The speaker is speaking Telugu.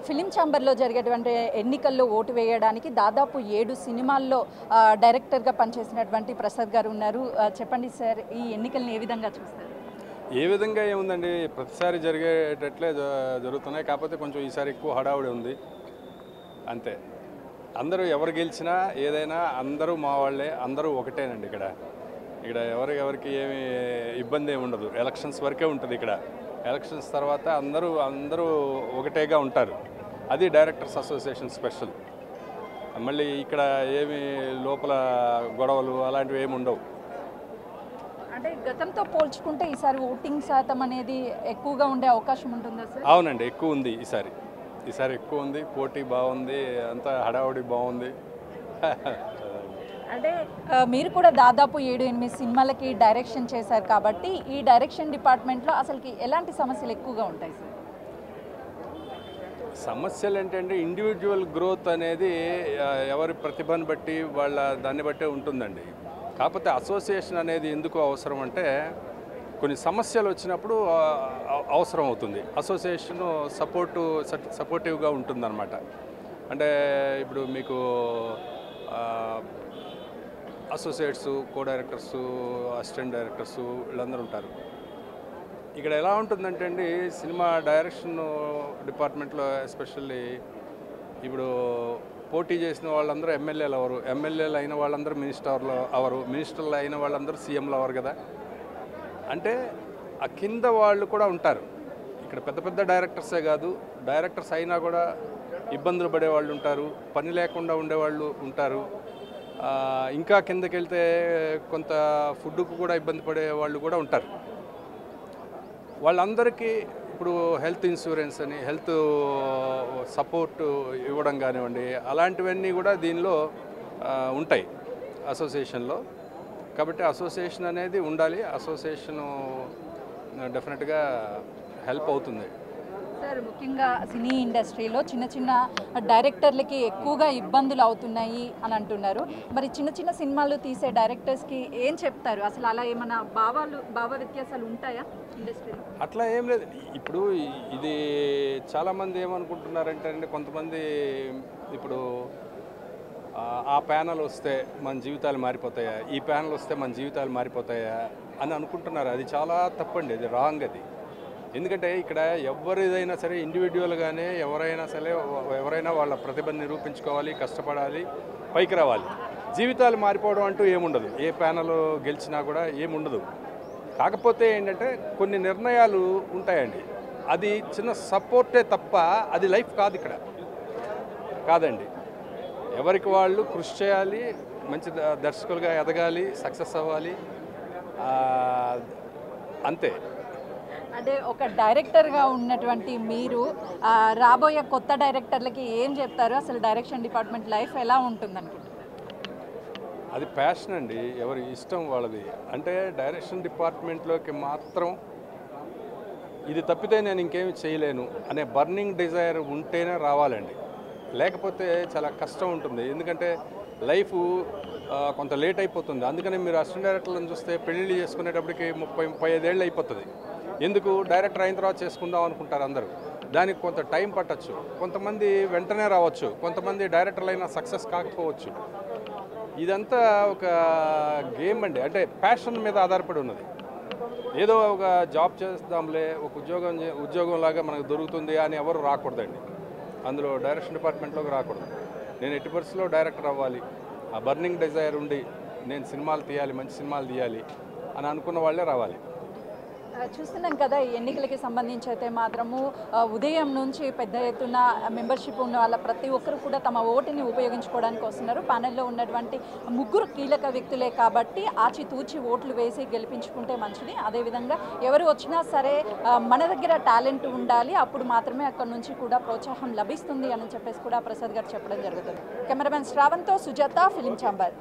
ఫిలిం ఛాంబర్లో జరిగేటువంటి ఎన్నికల్లో ఓటు వేయడానికి దాదాపు 7 సినిమాల్లో డైరెక్టర్గా పనిచేసినటువంటి ప్రసాద్ గారు ఉన్నారు. చెప్పండి సార్, ఈ ఎన్నికల్ని ఏ విధంగా చూస్తారు? ఏ విధంగా ఏముందండి, ప్రతిసారి జరిగేటట్లే జరుగుతున్నాయి. కాకపోతే కొంచెం ఈసారి ఎక్కువ హడావుడి ఉంది అంతే. అందరూ ఎవరు గెలిచినా ఏదైనా అందరూ మా వాళ్ళే, అందరూ ఒకటేనండి. ఇక్కడ ఎవరికి ఏమి ఇబ్బంది ఏమి ఉండదు. ఎలక్షన్స్ వరకే ఉంటుంది. ఇక్కడ ఎలక్షన్స్ తర్వాత అందరూ ఒకటేగా ఉంటారు. అది డైరెక్టర్స్ అసోసియేషన్ స్పెషల్. మళ్ళీ ఇక్కడ ఏమి లోపల గొడవలు అలాంటివి ఏమి ఉండవు. అంటే గతంతో పోల్చుకుంటే ఈసారి ఓటింగ్ శాతం అనేది ఎక్కువగా ఉండే అవకాశం ఉంటుందా సార్? అవునండి, ఎక్కువ ఉంది. ఈసారి ఎక్కువ ఉంది. పోటీ బాగుంది, అంతా హడావుడి బాగుంది. అంటే మీరు కూడా దాదాపు 7-8 సినిమాలకి డైరెక్షన్ చేశారు కాబట్టి ఈ డైరెక్షన్ డిపార్ట్మెంట్లో అసలుకి ఎలాంటి సమస్యలు ఎక్కువగా ఉంటాయి సార్? సమస్యలు ఏంటంటే ఇండివిజువల్ గ్రోత్ అనేది ఎవరి ప్రతిభను బట్టి దాన్ని బట్టే ఉంటుందండి. కాకపోతే అసోసియేషన్ అనేది ఎందుకు అవసరం అంటే కొన్ని సమస్యలు వచ్చినప్పుడు అవసరం అవుతుంది. అసోసియేషన్ సపోర్టివ్గా ఉంటుందన్నమాట. అంటే ఇప్పుడు మీకు associates, co directors, assistant directors వీళ్ళందరూ ఉంటారు. ఇక్కడ ఎలా ఉంటుందంటే అండి, సినిమా డైరెక్షన్ డిపార్ట్మెంట్లో ఎస్పెషల్లీ ఇప్పుడు పోటీ చేసిన వాళ్ళందరూ ఎమ్మెల్యేలు అయిన వాళ్ళందరూ మినిస్టర్లు అయిన వాళ్ళందరూ సీఎంలు అవ్వరు కదా. అంటే ఆ కింద వాళ్ళు కూడా ఉంటారు. ఇక్కడ పెద్ద డైరెక్టర్సే కాదు, డైరెక్టర్స్ అయినా కూడా ఇబ్బందులు పడే వాళ్ళు ఉంటారు, పని లేకుండా ఉండేవాళ్ళు ఉంటారు. ఇంకా కిందకి వెళ్తే కొంత ఫుడ్కు కూడా ఇబ్బంది పడే వాళ్ళు కూడా ఉంటారు. వాళ్ళందరికీ ఇప్పుడు హెల్త్ ఇన్సూరెన్స్ అని, హెల్త్ సపోర్ట్ ఇవ్వడం కానివ్వండి, అలాంటివన్నీ కూడా దీనిలో ఉంటాయి అసోసియేషన్లో. కాబట్టి అసోసియేషన్ అనేది ఉండాలి. అసోసియేషను డెఫినెట్గా హెల్ప్ అవుతుంది. సార్, ముఖ్యంగా సినీ ఇండస్ట్రీలో చిన్న డైరెక్టర్లకి ఎక్కువగా ఇబ్బందులు అవుతున్నాయి అని అంటున్నారు. మరి చిన్న సినిమాలు తీసే డైరెక్టర్స్కి ఏం చెప్తారు? అసలు అలా ఏమైనా భావ వ్యత్యాసాలు ఉంటాయా ఇండస్ట్రీలో? అట్లా ఏం లేదు. ఇప్పుడు ఇది చాలామంది ఏమనుకుంటున్నారంటే అండి, కొంతమంది ఇప్పుడు ఆ ప్యానల్ వస్తే మన జీవితాలు మారిపోతాయా, ఈ ప్యానల్ వస్తే మన జీవితాలు మారిపోతాయా అని అనుకుంటున్నారు. అది చాలా తప్పండి, అది రాంగ్. అది ఎందుకంటే ఇక్కడ ఎవరిదైనా సరే ఇండివిజువల్గానే ఎవరైనా వాళ్ళ ప్రతిభను నిరూపించుకోవాలి, కష్టపడాలి, పైకి రావాలి. జీవితాలు మారిపోవడం అంటూ ఏముండదు. ఏ ప్యానల్ గెలిచినా కూడా ఏముండదు. కాకపోతే ఏంటంటే కొన్ని నిర్ణయాలు ఉంటాయండి, అది చిన్న సపోర్టే తప్ప అది లైఫ్ కాదు. ఇక్కడ కాదండి, ఎవరికి వాళ్ళు కృషి చేయాలి, మంచి దర్శకులుగా ఎదగాలి, సక్సెస్ అవ్వాలి, అంతే. అంటే ఒక డైరెక్టర్గా ఉన్నటువంటి మీరు రాబోయే కొత్త డైరెక్టర్లకి ఏం చెప్తారు? అసలు డైరెక్షన్ డిపార్ట్మెంట్ లైఫ్ ఎలా ఉంటుంది అనుకుంటున్నారు? అది ప్యాషన్ అండి, ఎవరి ఇష్టం వాళ్ళది. అంటే డైరెక్షన్ డిపార్ట్మెంట్లోకి మాత్రం ఇది తప్పితే నేను ఇంకేమి చేయలేను అనే బర్నింగ్ డిజైర్ ఉంటేనే రావాలండి. లేకపోతే చాలా కష్టం ఉంటుంది. ఎందుకంటే లైఫ్ కొంత లేట్ అయిపోతుంది. అందుకని మీరు అసిస్టెంట్ డైరెక్టర్లను చూస్తే పెళ్ళిళ్ళు చేసుకునేటప్పటికి 30-35 ఏళ్ళు అయిపోతుంది. ఎందుకు? డైరెక్టర్ అయిన తర్వాత చేసుకుందాం అనుకుంటారు అందరూ. దానికి కొంత టైం పట్టచ్చు. కొంతమంది వెంటనే రావచ్చు, కొంతమంది డైరెక్టర్లు అయినా సక్సెస్ కాకపోవచ్చు. ఇదంతా ఒక గేమ్ అండి. అంటే ప్యాషన్ మీద ఆధారపడి ఉన్నది. ఏదో ఒక జాబ్ చేద్దాంలే, ఒక ఉద్యోగంలాగా మనకు దొరుకుతుంది అని ఎవరు రాకూడదండి. అందులో డైరెక్షన్ డిపార్ట్మెంట్లోకి రాకూడదు. నేను ఎట్టి పరిస్థితుల్లో డైరెక్టర్ అవ్వాలి, ఆ బర్నింగ్ డిజైర్ ఉండి నేను సినిమాలు తీయాలి, మంచి సినిమాలు తీయాలి అని అనుకున్న వాళ్ళే రావాలి. చూస్తున్నాం కదా, ఈ ఎన్నికలకి సంబంధించి అయితే మాత్రము ఉదయం నుంచి పెద్ద ఎత్తున మెంబర్షిప్ ఉన్న వాళ్ళ ప్రతి ఒక్కరు కూడా తమ ఓటుని ఉపయోగించుకోవడానికి వస్తున్నారు. ప్యానెల్లో ఉన్నటువంటి 3 కీలక వ్యక్తులే కాబట్టి ఆచితూచి ఓట్లు వేసి గెలిపించుకుంటే మంచిది. అదేవిధంగా ఎవరు వచ్చినా సరే మన దగ్గర టాలెంట్ ఉండాలి, అప్పుడు మాత్రమే అక్కడ నుంచి కూడా ప్రోత్సాహం లభిస్తుంది అని చెప్పేసి కూడా ప్రసాద్ గారు చెప్పడం జరుగుతుంది. కెమెరామెన్ శ్రావణ్తో సుజాత, ఫిలిం ఛాంబర్.